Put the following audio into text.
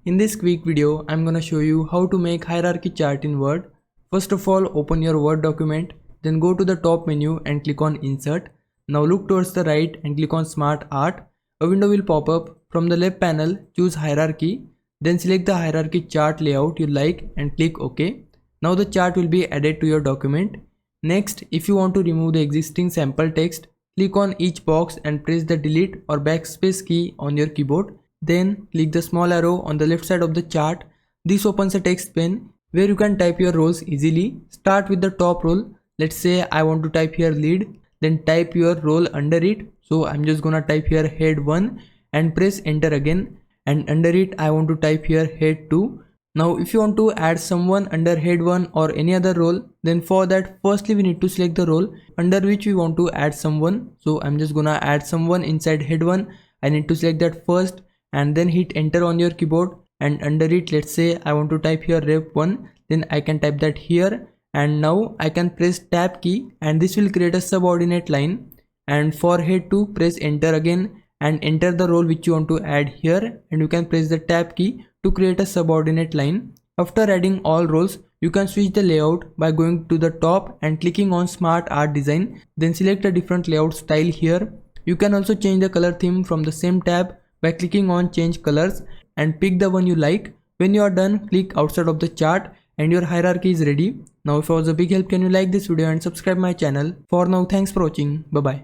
In this quick video, I'm gonna show you how to make hierarchy chart in Word. First of all, open your Word document, then go to the top menu and click on Insert. Now look towards the right and click on Smart Art. A window will pop up. From the left panel, choose Hierarchy, then select the hierarchy chart layout you like and click OK. Now the chart will be added to your document. Next, if you want to remove the existing sample text, click on each box and press the delete or backspace key on your keyboard. Then click the small arrow on the left side of the chart. This opens a text pane where you can type your roles easily. Start with the top role. Let's say I want to type here lead. Then type your role under it. So I'm just gonna type here head 1 and press enter again. And under it I want to type here head 2. Now if you want to add someone under head 1 or any other role, then for that firstly we need to select the role under which we want to add someone. So I'm just gonna add someone inside head 1. I need to select that first and then hit enter on your keyboard, and under it let's say I want to type here rep 1, then I can type that here, and now I can press tab key and this will create a subordinate line. And for head 2 press enter again and enter the role which you want to add here, and you can press the tab key to create a subordinate line. After adding all roles, you can switch the layout by going to the top and clicking on Smart Art Design, then select a different layout style here. You can also change the color theme from the same tab by clicking on change colors and pick the one you like. When you are done, click outside of the chart and your hierarchy is ready. Now if it was a big help, can you like this video and subscribe my channel. For now, thanks for watching. Bye bye.